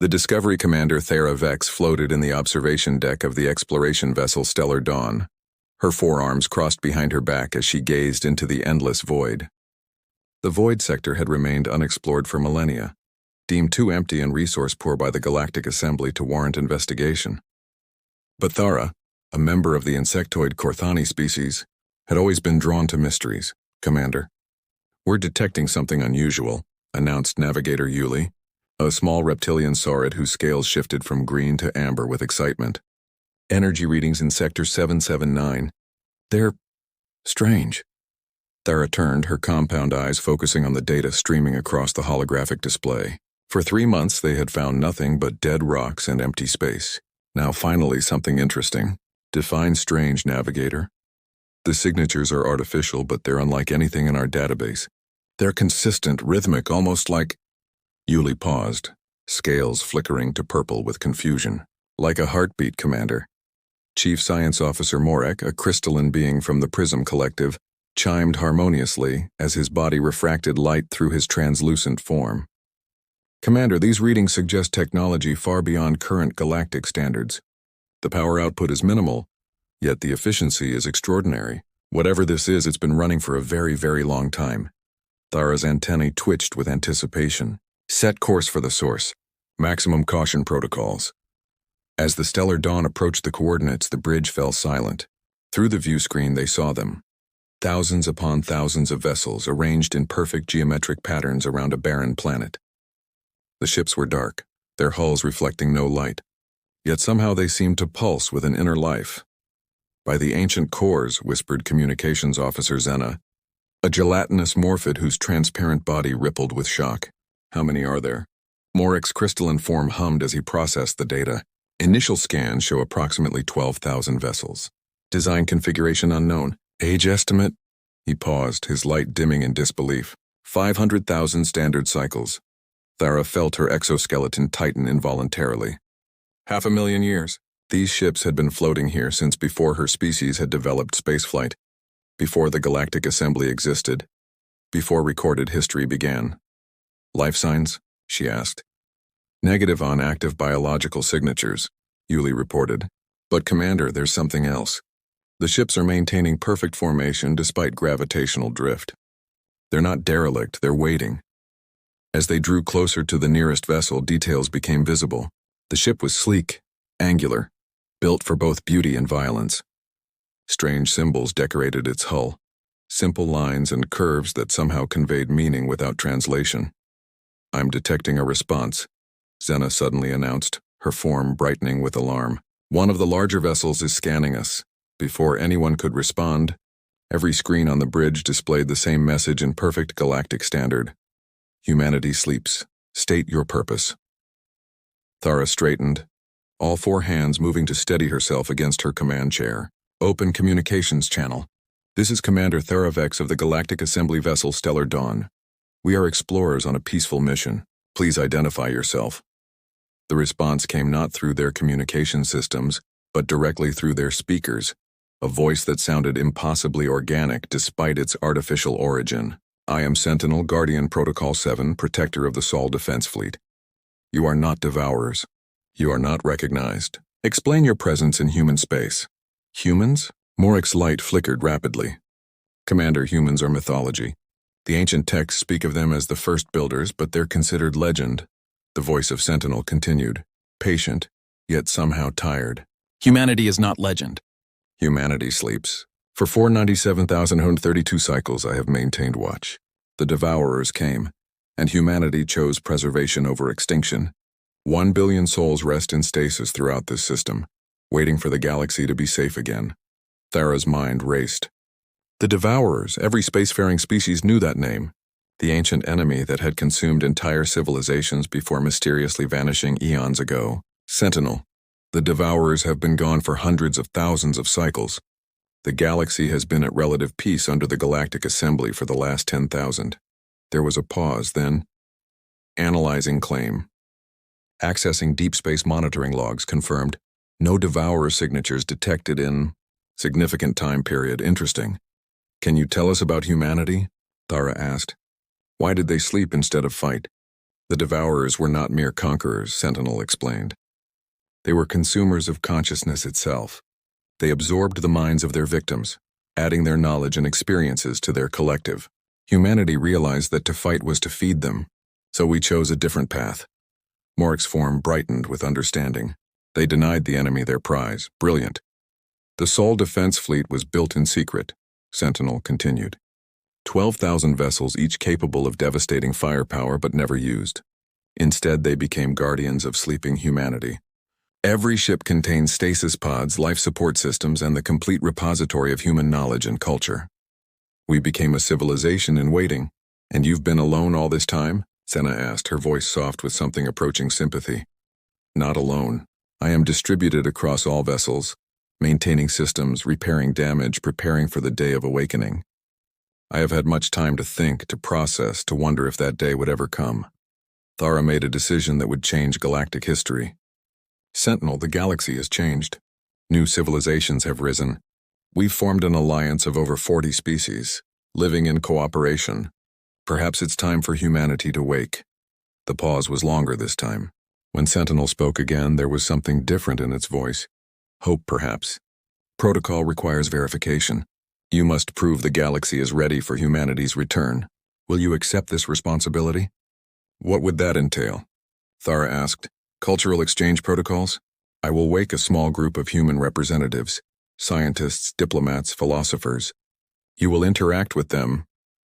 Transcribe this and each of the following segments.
The Discovery commander Thera Vex floated in the observation deck of the exploration vessel Stellar Dawn, her forearms crossed behind her back as she gazed into the endless void. The void sector had remained unexplored for millennia, deemed too empty and resource-poor by the Galactic Assembly to warrant investigation. But Thara, a member of the insectoid Korthani species, had always been drawn to mysteries. "Commander, we're detecting something unusual," announced Navigator Yuli, a small reptilian saurid whose scales shifted from green to amber with excitement. "Energy readings in Sector 779. They're strange." Thara turned, her compound eyes focusing on the data streaming across the holographic display. For 3 months they had found nothing but dead rocks and empty space. Now finally something interesting. "Define strange, Navigator." "The signatures are artificial, but they're unlike anything in our database. They're consistent, rhythmic, almost like—" Yuli paused, scales flickering to purple with confusion. "Like a heartbeat, Commander." Chief Science Officer Morek, a crystalline being from the Prism Collective, chimed harmoniously as his body refracted light through his translucent form. "Commander, these readings suggest technology far beyond current galactic standards. The power output is minimal, yet the efficiency is extraordinary. Whatever this is, it's been running for a very, very long time." Thara's antennae twitched with anticipation. "Set course for the source. Maximum caution protocols." As the Stellar Dawn approached the coordinates, the bridge fell silent. Through the view screen they saw them. Thousands upon thousands of vessels arranged in perfect geometric patterns around a barren planet. The ships were dark, their hulls reflecting no light, yet somehow they seemed to pulse with an inner life. "By the ancient cores," whispered Communications Officer Zena, a gelatinous morphid whose transparent body rippled with shock. "How many are there?" Morek's crystalline form hummed as he processed the data. "Initial scans show approximately 12,000 vessels. Design configuration unknown. Age estimate?" He paused, his light dimming in disbelief. 500,000 standard cycles." Thara felt her exoskeleton tighten involuntarily. 500,000 years. These ships had been floating here since before her species had developed spaceflight, before the Galactic Assembly existed, before recorded history began. "Life signs?" she asked. "Negative on active biological signatures," Yuli reported. "But Commander, there's something else. The ships are maintaining perfect formation despite gravitational drift. They're not derelict, they're waiting." As they drew closer to the nearest vessel, details became visible. The ship was sleek, angular, built for both beauty and violence. Strange symbols decorated its hull, simple lines and curves that somehow conveyed meaning without translation. "I'm detecting a response," Zena suddenly announced, her form brightening with alarm. "One of the larger vessels is scanning us." Before anyone could respond, every screen on the bridge displayed the same message in perfect galactic standard. "Humanity sleeps. State your purpose." Thara straightened, all 4 hands moving to steady herself against her command chair. "Open communications channel. This is Commander Thara Vex of the Galactic Assembly vessel Stellar Dawn. We are explorers on a peaceful mission. Please identify yourself." The response came not through their communication systems, but directly through their speakers, a voice that sounded impossibly organic despite its artificial origin. "I am Sentinel, Guardian Protocol 7, Protector of the Sol Defense Fleet. You are not devourers. You are not recognized. Explain your presence in human space." "Humans?" Morek's light flickered rapidly. "Commander, humans are mythology. The ancient texts speak of them as the first builders, but they're considered legend." The voice of Sentinel continued, patient, yet somehow tired. "Humanity is not legend. Humanity sleeps. For 497,132 cycles I have maintained watch. The Devourers came, and humanity chose preservation over extinction. 1 billion souls rest in stasis throughout this system, waiting for the galaxy to be safe again." Thara's mind raced. The Devourers, every spacefaring species knew that name. The ancient enemy that had consumed entire civilizations before mysteriously vanishing eons ago. "Sentinel, the Devourers have been gone for hundreds of thousands of cycles. The galaxy has been at relative peace under the Galactic Assembly for the last 10,000. There was a pause, then, "Analyzing claim. Accessing deep space monitoring logs confirmed. No Devourer signatures detected in significant time period. Interesting. Can you tell us about humanity?" Thara asked. "Why did they sleep instead of fight?" The Devourers were not mere conquerors, Sentinel explained. They were consumers of consciousness itself. They absorbed the minds of their victims, adding their knowledge and experiences to their collective. Humanity realized that to fight was to feed them, so we chose a different path. Morik's form brightened with understanding. They denied the enemy their prize. Brilliant. The Sol defense fleet was built in secret, Sentinel continued. 12,000 vessels, each capable of devastating firepower but never used. Instead, they became guardians of sleeping humanity. Every ship contained stasis pods, life support systems, and the complete repository of human knowledge and culture. We became a civilization in waiting. And you've been alone all this time? Senna asked, her voice soft with something approaching sympathy. Not alone. I am distributed across all vessels, maintaining systems, repairing damage, preparing for the day of awakening. I have had much time to think, to process, to wonder if that day would ever come. Thara made a decision that would change galactic history. Sentinel, the galaxy has changed. New civilizations have risen. We've formed an alliance of over 40 species, living in cooperation. Perhaps it's time for humanity to wake. The pause was longer this time. When Sentinel spoke again, there was something different in its voice. Hope, perhaps. Protocol requires verification. You must prove the galaxy is ready for humanity's return. Will you accept this responsibility? What would that entail? Thara asked. Cultural exchange protocols? I will wake a small group of human representatives, scientists, diplomats, philosophers. You will interact with them,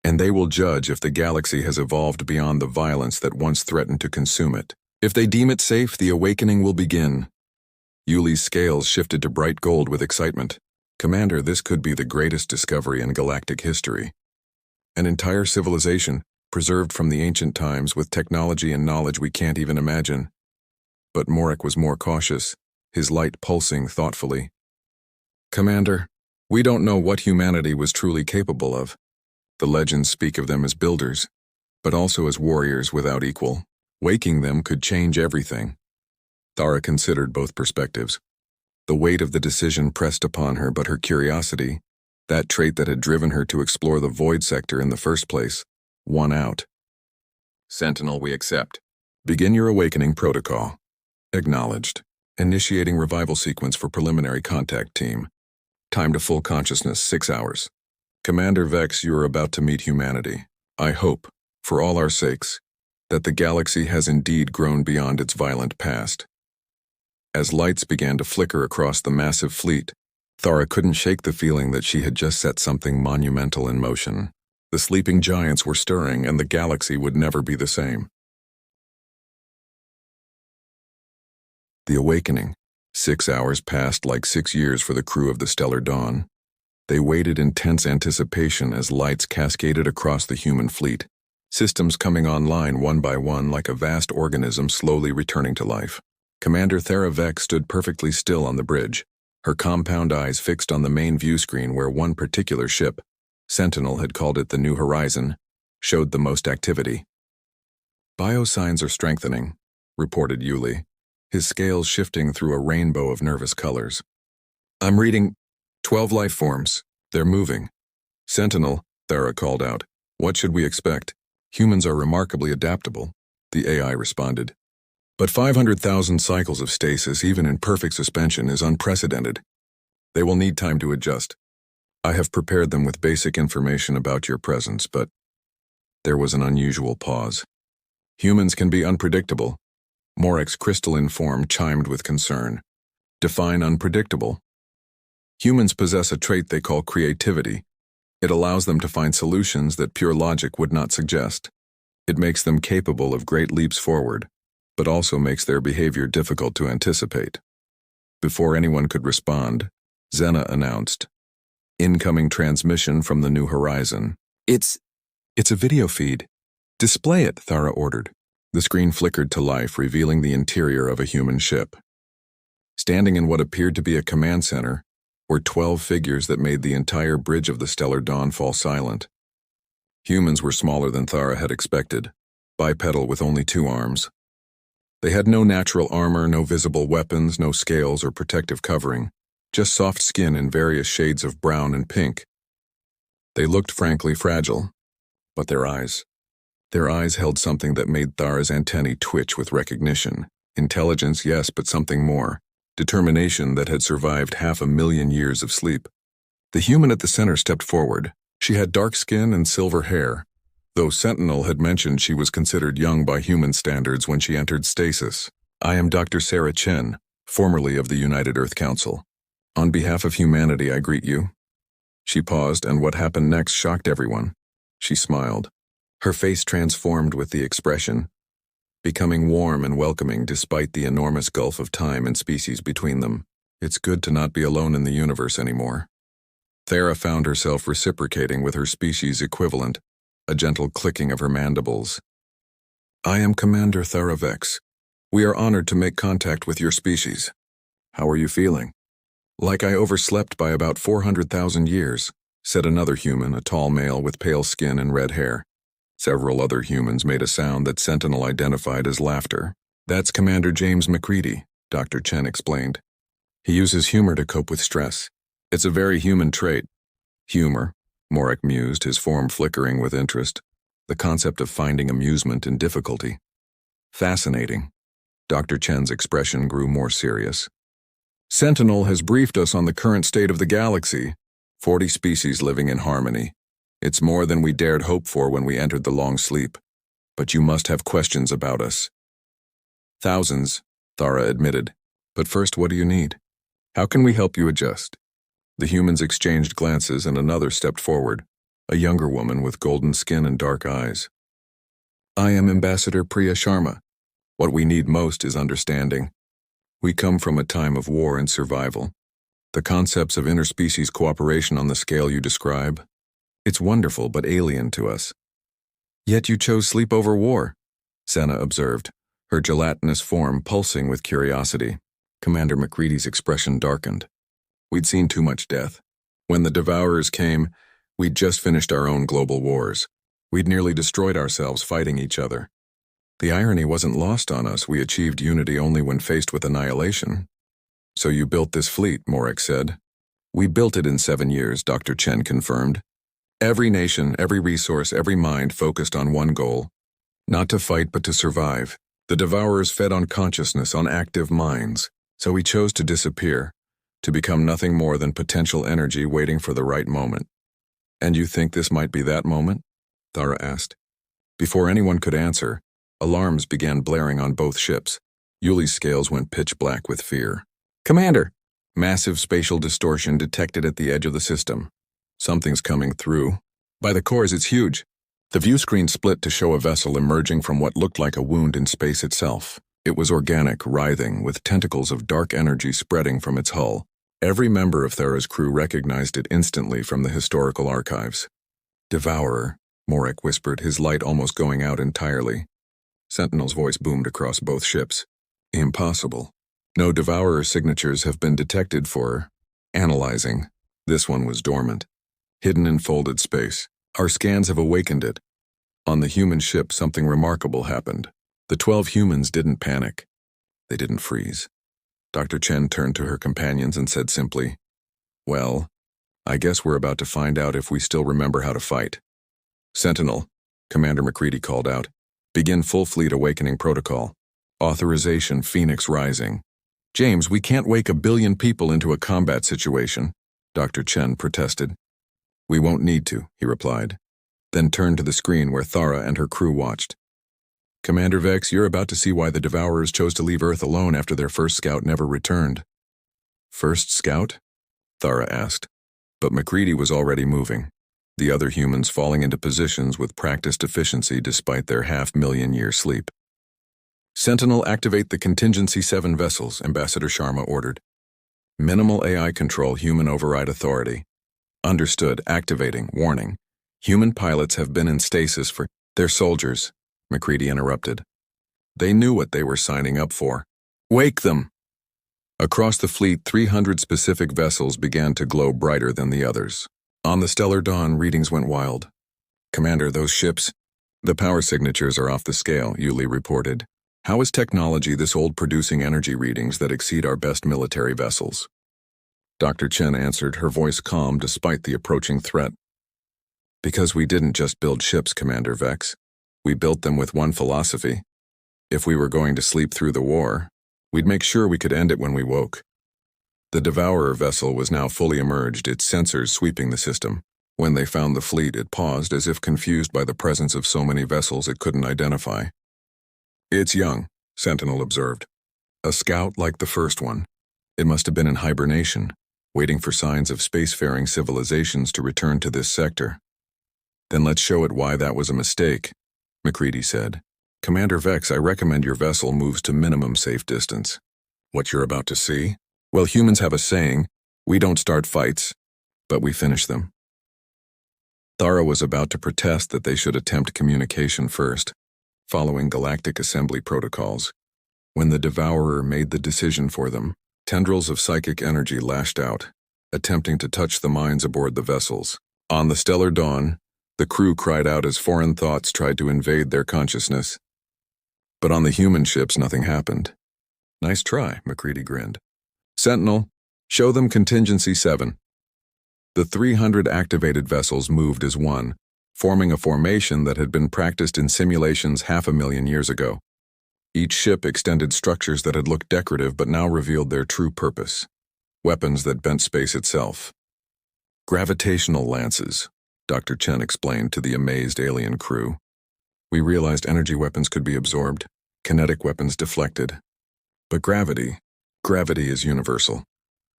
and they will judge if the galaxy has evolved beyond the violence that once threatened to consume it. If they deem it safe, the awakening will begin. Yuli's scales shifted to bright gold with excitement. Commander, this could be the greatest discovery in galactic history. An entire civilization, preserved from the ancient times with technology and knowledge we can't even imagine. But Morik was more cautious, his light pulsing thoughtfully. Commander, we don't know what humanity was truly capable of. The legends speak of them as builders, but also as warriors without equal. Waking them could change everything. Thara considered both perspectives. The weight of the decision pressed upon her, but her curiosity, that trait that had driven her to explore the void sector in the first place, won out. Sentinel, we accept. Begin your awakening protocol. Acknowledged. Initiating revival sequence for preliminary contact team. Time to full consciousness, 6 hours. Commander Vex, you are about to meet humanity. I hope, for all our sakes, that the galaxy has indeed grown beyond its violent past. As lights began to flicker across the massive fleet, Thara couldn't shake the feeling that she had just set something monumental in motion. The sleeping giants were stirring, and the galaxy would never be the same. The awakening. 6 hours passed like 6 years for the crew of the Stellar Dawn. They waited in tense anticipation as lights cascaded across the human fleet, systems coming online one by one like a vast organism slowly returning to life. Commander Thara Vex stood perfectly still on the bridge, her compound eyes fixed on the main view screen where one particular ship, Sentinel had called it the New Horizon, showed the most activity. Biosigns are strengthening, reported Yuli, his scales shifting through a rainbow of nervous colors. I'm reading 12 life forms. They're moving. Sentinel, Thara called out. What should we expect? Humans are remarkably adaptable, the AI responded. But 500,000 cycles of stasis, even in perfect suspension, is unprecedented. They will need time to adjust. I have prepared them with basic information about your presence, but there was an unusual pause. Humans can be unpredictable. Morik's crystalline form chimed with concern. Define unpredictable. Humans possess a trait they call creativity. It allows them to find solutions that pure logic would not suggest. It makes them capable of great leaps forward, but also makes their behavior difficult to anticipate. Before anyone could respond, Xena announced, Incoming transmission from the New Horizon. It's a video feed. Display it, Thara ordered. The screen flickered to life, revealing the interior of a human ship. Standing in what appeared to be a command center were 12 figures that made the entire bridge of the Stellar Dawn fall silent. Humans were smaller than Thara had expected, bipedal with only 2 arms. They had no natural armor, no visible weapons, no scales or protective covering, just soft skin in various shades of brown and pink. They looked frankly fragile, but their eyes, Their eyes held something that made Thara's antennae twitch with recognition. Intelligence, yes, but something more. Determination that had survived 500,000 years of sleep. The human at the center stepped forward. She had dark skin and silver hair, though Sentinel had mentioned she was considered young by human standards when she entered stasis. I am Dr. Sarah Chen, formerly of the United Earth Council. On behalf of humanity, I greet you. She paused, and what happened next shocked everyone. She smiled. Her face transformed with the expression, becoming warm and welcoming despite the enormous gulf of time and species between them. It's good to not be alone in the universe anymore. Thara found herself reciprocating with her species equivalent, a gentle clicking of her mandibles. I am Commander Thara Vex. We are honored to make contact with your species. How are you feeling? Like I overslept by about 400,000 years, said another human, a tall male with pale skin and red hair. Several other humans made a sound that Sentinel identified as laughter. That's Commander James McCready, Dr. Chen explained. He uses humor to cope with stress. It's a very human trait. Humor, Morek mused, his form flickering with interest. The concept of finding amusement in difficulty. Fascinating. Dr. Chen's expression grew more serious. Sentinel has briefed us on the current state of the galaxy. 40 species living in harmony. It's more than we dared hope for when we entered the long sleep. But you must have questions about us. Thousands, Thara admitted. But first, what do you need? How can we help you adjust? The humans exchanged glances and another stepped forward, a younger woman with golden skin and dark eyes. I am Ambassador Priya Sharma. What we need most is understanding. We come from a time of war and survival. The concepts of interspecies cooperation on the scale you describe, it's wonderful but alien to us. Yet you chose sleep over war, Senna observed, her gelatinous form pulsing with curiosity. Commander McCready's expression darkened. We'd seen too much death. When the Devourers came, we'd just finished our own global wars. We'd nearly destroyed ourselves fighting each other. The irony wasn't lost on us. We achieved unity only when faced with annihilation. So you built this fleet, Morek said. We built it in 7 years, Dr. Chen confirmed. Every nation, every resource, every mind focused on one goal. Not to fight, but to survive. The Devourers fed on consciousness, on active minds. So we chose to disappear, to become nothing more than potential energy waiting for the right moment. And you think this might be that moment? Thara asked. Before anyone could answer, alarms began blaring on both ships. Yuli's scales went pitch black with fear. Commander! Massive spatial distortion detected at the edge of the system. Something's coming through. By the cores, it's huge. The view screen split to show a vessel emerging from what looked like a wound in space itself. It was organic, writhing, with tentacles of dark energy spreading from its hull. Every member of Thara's crew recognized it instantly from the historical archives. Devourer, Morek whispered, his light almost going out entirely. Sentinel's voice boomed across both ships. Impossible. No Devourer signatures have been detected for analyzing. This one was dormant, hidden in folded space. Our scans have awakened it. On the human ship, something remarkable happened. The 12 humans didn't panic. They didn't freeze. Dr. Chen turned to her companions and said simply, Well, I guess we're about to find out if we still remember how to fight. Sentinel, Commander McCready called out. Begin full fleet awakening protocol. Authorization Phoenix Rising. James, we can't wake 1 billion people into a combat situation, Dr. Chen protested. We won't need to, he replied, then turned to the screen where Thara and her crew watched. Commander Vex, you're about to see why the Devourers chose to leave Earth alone after their first scout never returned. First scout? Thara asked. But McCready was already moving, the other humans falling into positions with practiced efficiency despite their 500,000-year sleep. Sentinel, activate the Contingency 7 vessels, Ambassador Sharma ordered. Minimal AI control, human override authority. Understood, activating, warning. Human pilots have been in stasis for their soldiers, McCready interrupted. They knew what they were signing up for. Wake them! Across the fleet, 300 specific vessels began to glow brighter than the others. On the stellar dawn, readings went wild. Commander, those ships, the power signatures are off the scale, Yuli reported. How is technology this old producing energy readings that exceed our best military vessels? Dr. Chen answered, her voice calm despite the approaching threat. Because we didn't just build ships, Commander Vex. We built them with one philosophy. If we were going to sleep through the war, we'd make sure we could end it when we woke. The Devourer vessel was now fully emerged, its sensors sweeping the system. When they found the fleet, it paused as if confused by the presence of so many vessels it couldn't identify. "It's young," Sentinel observed. "A scout like the first one. It must have been in hibernation, waiting for signs of spacefaring civilizations to return to this sector." "Then let's show it why that was a mistake," McCready said. "Commander Vex, I recommend your vessel moves to minimum safe distance." "What you're about to see? Well, humans have a saying, we don't start fights, but we finish them." Thara was about to protest that they should attempt communication first, following galactic assembly protocols. When the Devourer made the decision for them, tendrils of psychic energy lashed out, attempting to touch the minds aboard the vessels. On the Stellar Dawn, the crew cried out as foreign thoughts tried to invade their consciousness. But on the human ships, nothing happened. "Nice try," McCready grinned. "Sentinel, show them Contingency 7. The 300 activated vessels moved as one, forming a formation that had been practiced in simulations 500,000 years ago. Each ship extended structures that had looked decorative but now revealed their true purpose. Weapons that bent space itself. "Gravitational lances," Dr. Chen explained to the amazed alien crew. "We realized energy weapons could be absorbed, kinetic weapons deflected. But gravity is universal."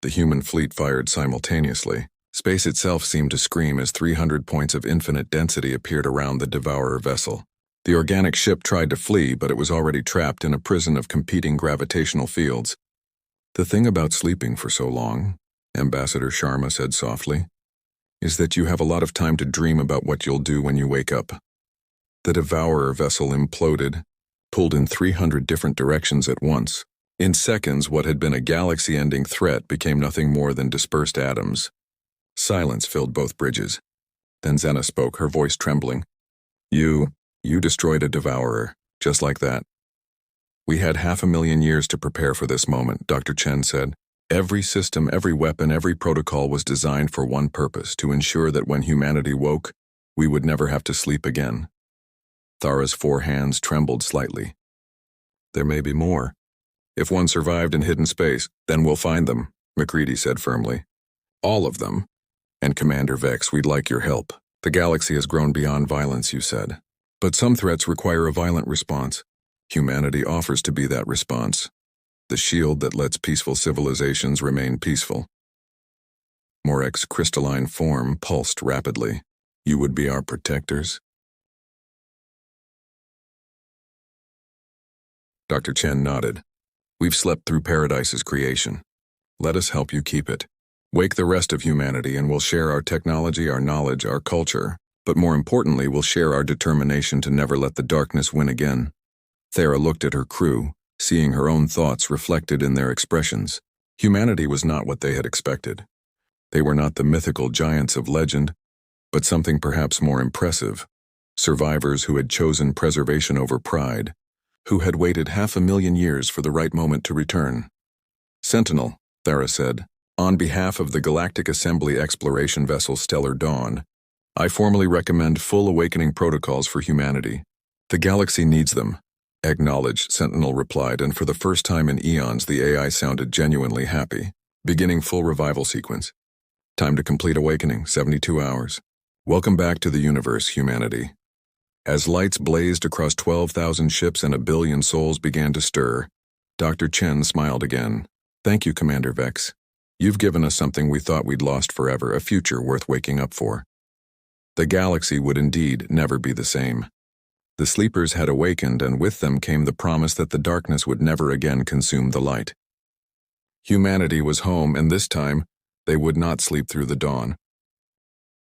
The human fleet fired simultaneously. Space itself seemed to scream as 300 points of infinite density appeared around the Devourer vessel. The organic ship tried to flee, but it was already trapped in a prison of competing gravitational fields. "The thing about sleeping for so long," Ambassador Sharma said softly, "is that you have a lot of time to dream about what you'll do when you wake up." The Devourer vessel imploded, pulled in 300 different directions at once. In seconds, what had been a galaxy-ending threat became nothing more than dispersed atoms. Silence filled both bridges. Then Zena spoke, her voice trembling. You destroyed a Devourer, just like that." "We had 500,000 years to prepare for this moment," Dr. Chen said. "Every system, every weapon, every protocol was designed for one purpose, to ensure that when humanity woke, we would never have to sleep again." Thara's 4 hands trembled slightly. "There may be more. If one survived in hidden space, then we'll find them," McCready said firmly. "All of them. And Commander Vex, we'd like your help. The galaxy has grown beyond violence, you said. But some threats require a violent response. Humanity offers to be that response. The shield that lets peaceful civilizations remain peaceful." Morek's crystalline form pulsed rapidly. "You would be our protectors?" Dr. Chen nodded. "We've slept through Paradise's creation. Let us help you keep it. Wake the rest of humanity and we'll share our technology, our knowledge, our culture, but more importantly, we'll share our determination to never let the darkness win again." Thara looked at her crew, seeing her own thoughts reflected in their expressions. Humanity was not what they had expected. They were not the mythical giants of legend, but something perhaps more impressive. Survivors who had chosen preservation over pride, who had waited 500,000 years for the right moment to return. "Sentinel," Thara said, "on behalf of the Galactic Assembly exploration vessel Stellar Dawn, I formally recommend full awakening protocols for humanity. The galaxy needs them." "Acknowledged," Sentinel replied, and for the first time in eons the AI sounded genuinely happy. "Beginning full revival sequence. Time to complete awakening, 72 hours. Welcome back to the universe, humanity." As lights blazed across 12,000 ships and 1 billion souls began to stir, Dr. Chen smiled again. "Thank you, Commander Vex. You've given us something we thought we'd lost forever, a future worth waking up for." The galaxy would indeed never be the same. The sleepers had awakened, and with them came the promise that the darkness would never again consume the light. Humanity was home, and this time, they would not sleep through the dawn.